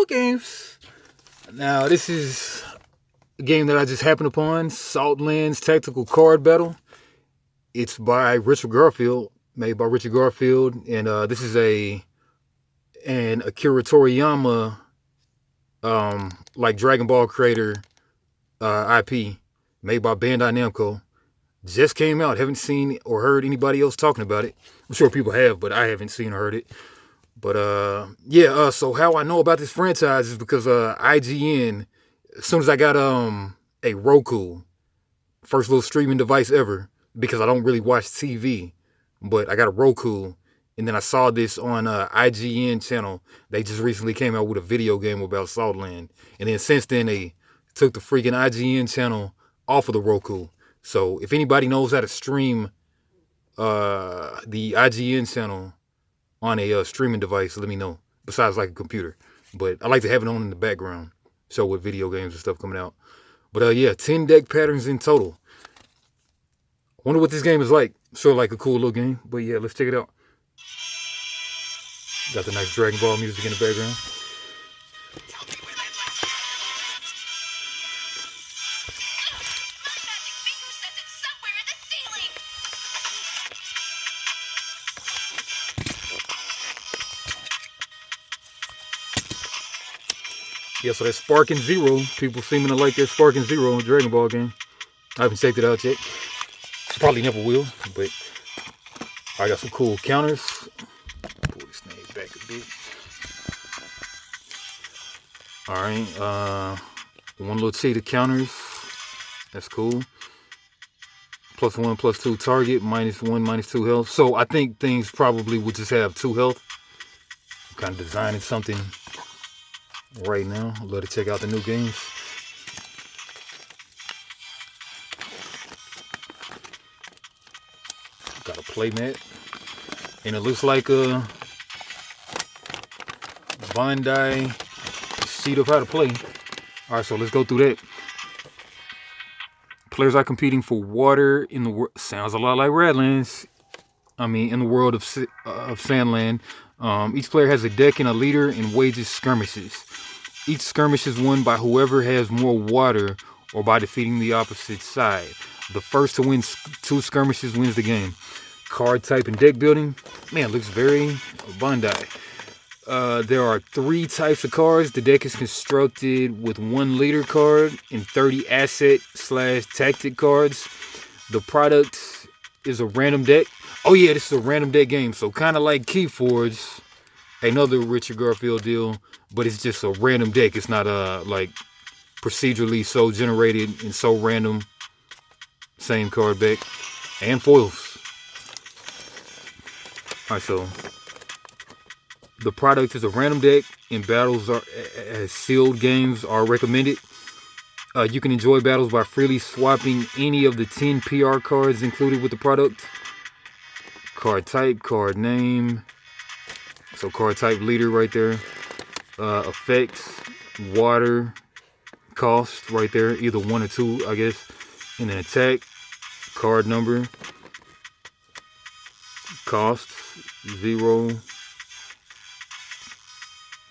cool games. Now, this is a game that I just happened upon, SandLand's Tactical Card Battle. It's by Richard Garfield, made by Richard Garfield, and this is an Akira Toriyama, like Dragon Ball creator IP, made by Bandai Namco. Just came out. Haven't seen or heard anybody else talking about it. I'm sure people have, but I haven't seen or heard it. But so how I know about this franchise is because IGN, as soon as I got a Roku, first little streaming device ever, because I don't really watch TV, but I got a Roku, and then I saw this on IGN channel. They just recently came out with a video game about SandLand, and then since then they took the freaking IGN channel off of the Roku. So if anybody knows how to stream the IGN channel on a streaming device, let me know. Besides like a computer, but I like to have it on in the background, so with video games and stuff coming out. But yeah, 10 deck patterns in total. Wonder what this game is like. Sort of like a cool little game, but yeah, let's check it out. Got the nice Dragon Ball music in the background. Yeah, so that's Sparking Zero. People seeming to like that Sparking Zero Dragon Ball game. I haven't checked it out yet. Probably never will, but I got some cool counters. Pull this thing back a bit. Alright, one little cheat of counters. That's cool. +1, +2 target, -1, -2 health. So I think things probably would just have 2 health. I'm kind of designing something right now. I'd love to check out the new games. Got a play mat, and it looks like a Bandai sheet of how to play. All right, so let's go through that. Players are competing for water in the world. Sounds a lot like Radlands. I mean, in the world of SandLand. Each player has a deck and a leader and wages skirmishes. Each skirmish is won by whoever has more water or by defeating the opposite side. The first to win 2 skirmishes wins the game. Card type and deck building. Man, looks very Bandai. There are 3 types of cards. The deck is constructed with 1 leader card and 30 asset/tactic cards. The product is a random deck. Oh yeah, this is a random deck game. So kind of like Keyforge, another Richard Garfield deal, but it's just a random deck. It's not like procedurally so generated and so random. Same card deck and foils. Alright, so the product is a random deck, and battles are as sealed games are recommended. You can enjoy battles by freely swapping any of the 10 PR cards included with the product. Card type, card name. So card type leader right there. Effects, water, cost right there, either 1 or 2, I guess. And then attack, card number, cost 0.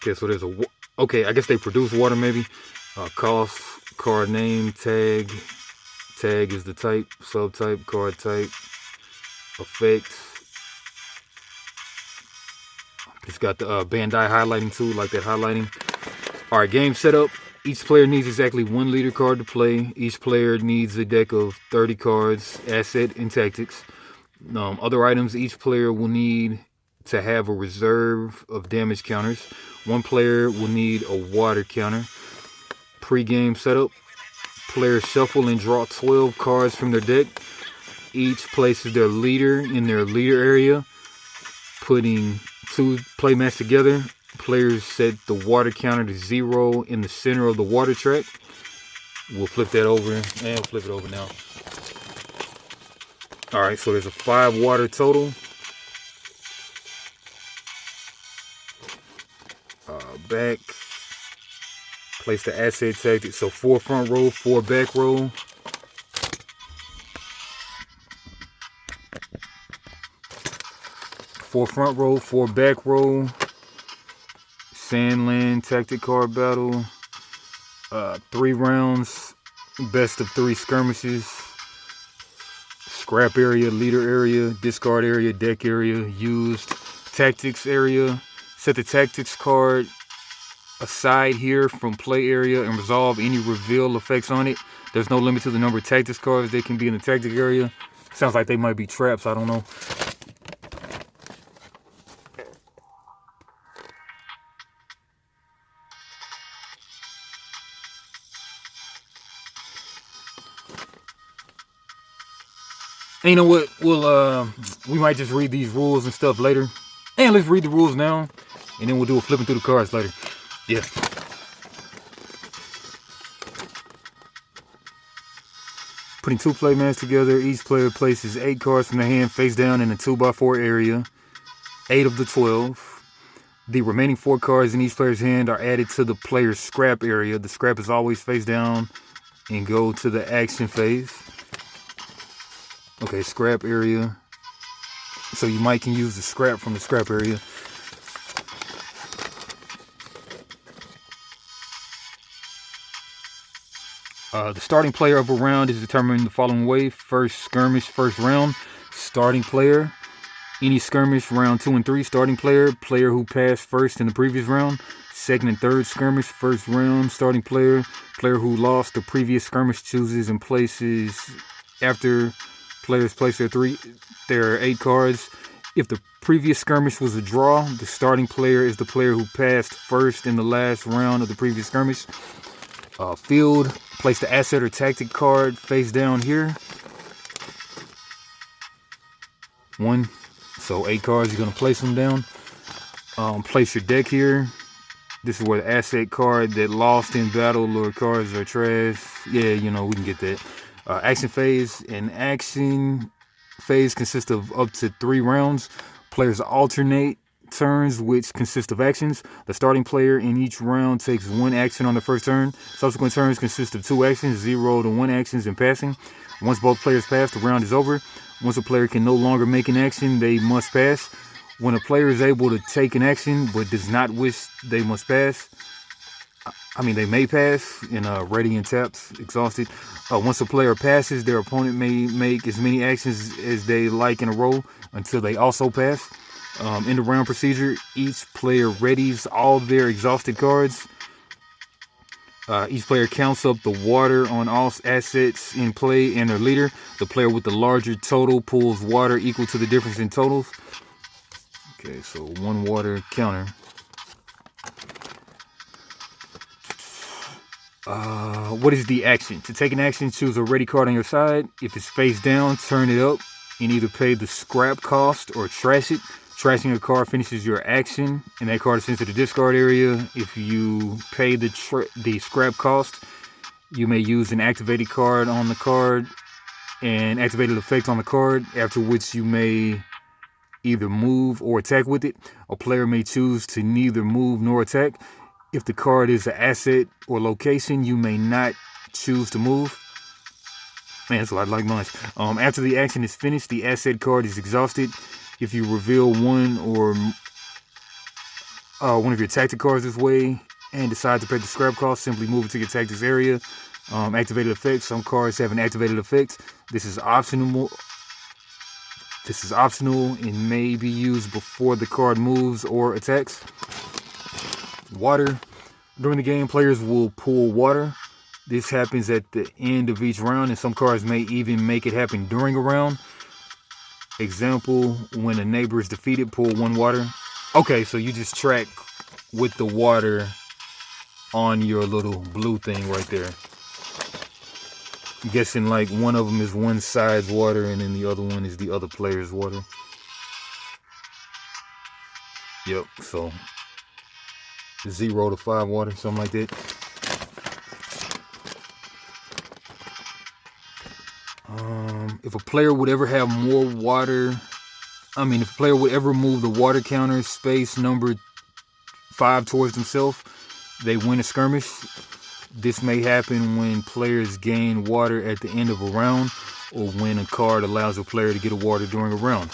Okay, so there's okay, I guess they produce water maybe. Cost, card name, tag is the type, subtype, card type, effects. It's got the Bandai highlighting too, like that highlighting. Alright, game setup. Each player needs exactly 1 leader card to play. Each player needs a deck of 30 cards, asset and tactics. Other items, each player will need to have a reserve of damage counters. 1 player will need a water counter. Pre-game setup. Players shuffle and draw 12 cards from their deck. Each places their leader in their leader area, putting 2 playmats together. Players set the water counter to 0 in the center of the water track. We'll flip that over, and we'll flip it over now. Alright, so there's a 5 water total. Back. Place the asset tactic. So 4 front row, 4 back row. 4 front row, 4 back row. SandLand Tactic Card Battle. 3 rounds, best of 3 skirmishes. Scrap area, leader area, discard area, deck area, used tactics area. Set the tactics card aside here from play area and resolve any reveal effects on it. There's no limit to the number of tactics cards that can be in the tactic area. Sounds like they might be traps, I don't know. And you know what? We might just read these rules and stuff later. And let's read the rules now, and then we'll do a flipping through the cards later. Yeah. Putting 2 play mats together, each player places 8 cards from the hand face down in a 2x4 area. 8 of the 12. The remaining 4 cards in each player's hand are added to the player's scrap area. The scrap is always face down and go to the action phase. Okay, scrap area. So you might can use the scrap from the scrap area. The starting player of a round is determined the following way. First skirmish, first round. Starting player. Any skirmish, round 2 and 3. Starting player. Player who passed first in the previous round. Second and third skirmish, first round. Starting player. Player who lost the previous skirmish chooses and places after players place their 8 cards. If the previous skirmish was a draw, the starting player is the player who passed first in the last round of the previous skirmish. Field, place the asset or tactic card face down here. 1. So 8 cards, you're going to place them down. Place your deck here. This is where the asset card that lost in battle or cards are trash. Yeah, you know, we can get that. Action phase. An action phase consists of up to 3 rounds. Players alternate turns, which consist of actions. The starting player in each round takes 1 action on the first turn. Subsequent turns consist of 2 actions, 0 to 1 actions, and passing. Once both players pass, the round is over. Once a player can no longer make an action, they must pass. When a player is able to take an action but does not wish, they must pass. They may pass in Radiant Taps, Exhausted. Once a player passes, their opponent may make as many actions as they like in a row until they also pass. In the round procedure, each player readies all their exhausted cards. Each player counts up the water on all assets in play and their leader. The player with the larger total pulls water equal to the difference in totals. Okay, so 1 water counter. What is the action? To take an action, choose a ready card on your side. If it's face down, turn it up and either pay the scrap cost or trash it. Trashing a card finishes your action, and that card is sent to the discard area. If you pay the scrap cost, you may use an activated card on the card and activated effect on the card, after which you may either move or attack with it. A player may choose to neither move nor attack. If the card is an asset or location, you may not choose to move. Man, that's a lot like mine. After the action is finished, the asset card is exhausted. If you reveal one of your tactic cards this way and decide to pay the scrap cost, simply move it to your tactics area. Activated effects. Some cards have an activated effect. This is optional. And may be used before the card moves or attacks. Water. During the game, players will pull water. This happens at the end of each round, and some cards may even make it happen during a round. Example, when a neighbor is defeated, pull 1 water. Okay, so you just track with the water on your little blue thing right there. I'm guessing like one of them is one side's water and then the other one is the other player's water. Yep, so 0 to 5 water, something like that. If a player would ever have more water, if a player would ever move the water counter space number 5 towards themselves, they win a skirmish. This may happen when players gain water at the end of a round, or when a card allows a player to get a water during a round.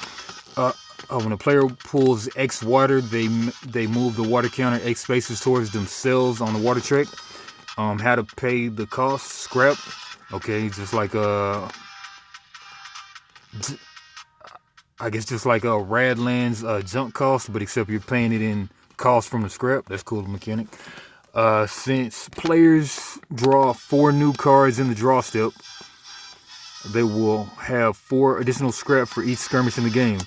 when a player pulls X water, they move the water counter X spaces towards themselves on the water track. How to pay the cost, scrap. Okay, just like I guess just like Radland's junk cost, but except you're paying it in cost from the scrap. That's cool mechanic. Since players draw 4 new cards in the draw step, they will have 4 additional scrap for each skirmish in the game.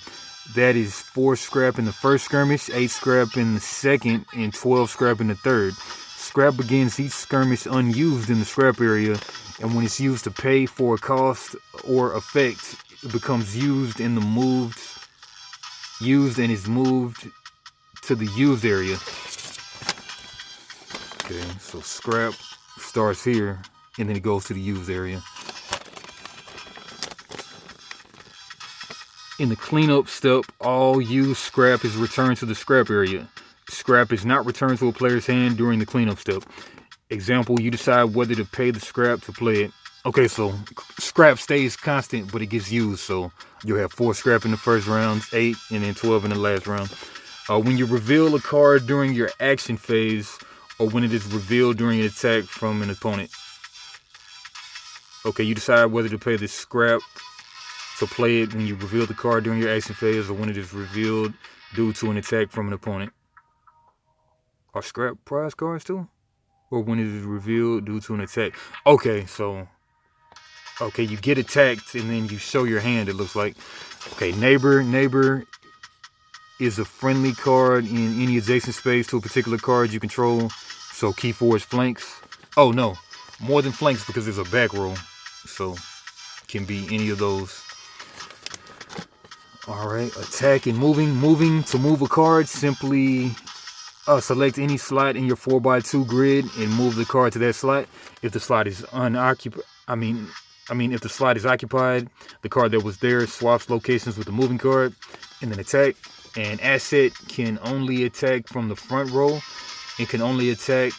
That is 4 scrap in the first skirmish, 8 scrap in the second, and 12 scrap in the third. Scrap begins each skirmish unused in the scrap area, and when it's used to pay for a cost or effect, it becomes used and is moved to the used area. Okay, so scrap starts here, and then it goes to the used area. In the cleanup step, all used scrap is returned to the scrap area. Scrap is not returned to a player's hand during the cleanup step. Example, you decide whether to pay the scrap to play it. Okay, so scrap stays constant, but it gets used. So you'll have 4 scrap in the first round, 8, and then 12 in the last round. When you reveal a card during your action phase, or when it is revealed during an attack from an opponent. Okay, you decide whether to pay the scrap to play it when you reveal the card during your action phase, or when it is revealed due to an attack from an opponent. Are scrap prize cards too? Or when it is revealed due to an attack. Okay, so you get attacked and then you show your hand, it looks like. Okay, neighbor is a friendly card in any adjacent space to a particular card you control. So key forward flanks. Oh no, more than flanks because there's a back row. So can be any of those. Alright, attack and moving. Moving to move a card, simply select any slot in your 4x2 grid and move the card to that slot. If the slot is unoccupied, if the slot is occupied, the card that was there swaps locations with the moving card. And then attack. An asset can only attack from the front row. It can only attack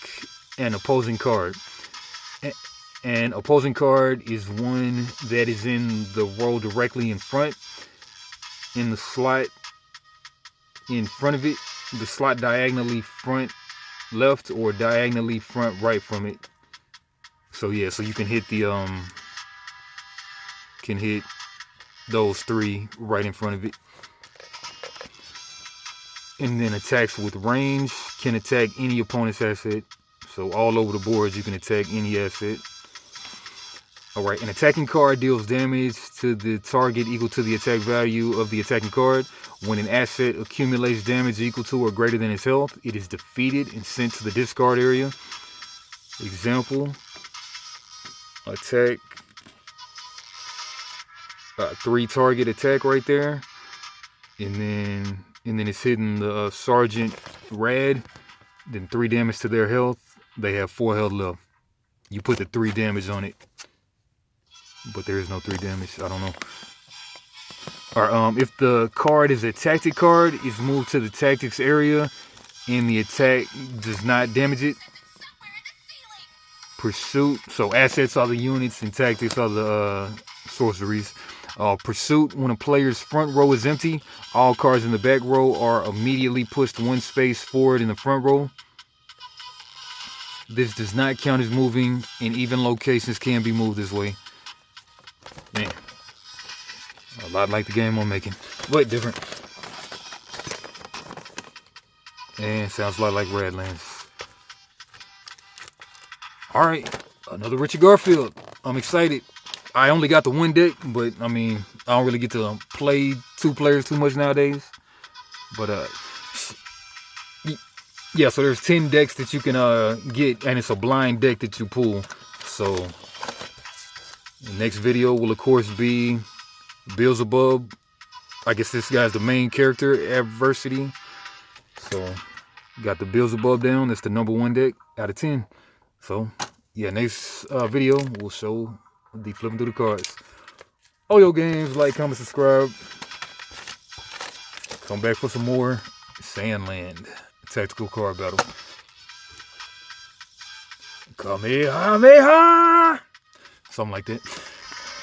an opposing card. An opposing card is one that is in the row directly in front. In the slot in front of it, the slot diagonally front left or diagonally front right from it. So yeah, so you can hit the those 3 right in front of it. And then attacks with range, can attack any opponent's asset. So all over the board you can attack any asset. Alright, an attacking card deals damage to the target equal to the attack value of the attacking card. When an asset accumulates damage equal to or greater than its health, it is defeated and sent to the discard area. Example, attack, 3 target attack right there. And then it's hitting the Sergeant Rad, then 3 damage to their health. They have 4 health left. You put the 3 damage on it. But there is no 3 damage. I don't know. Or if the card is a tactic card, it's moved to the tactics area, and the attack does not damage it. Pursuit. So assets are the units, and tactics are the sorceries. Pursuit. When a player's front row is empty, all cards in the back row are immediately pushed 1 space forward in the front row. This does not count as moving, and even locations can be moved this way. Man, a lot like the game I'm making, but different. And sounds a lot like Radlands. Alright, another Richard Garfield. I'm excited. I only got the 1 deck, but I mean, I don't really get to play 2 players too much nowadays. But yeah, so there's 10 decks that you can get, and it's a blind deck that you pull. So the next video will of course be Beelzebub. I guess this guy's the main character, Adversity. So got the Beelzebub down. That's the number 1 deck out of 10. So yeah, next video will show the flipping through the cards. Oyo Games, like, comment, subscribe. Come back for some more SandLand tactical card battle. Kamehameha! Something like that.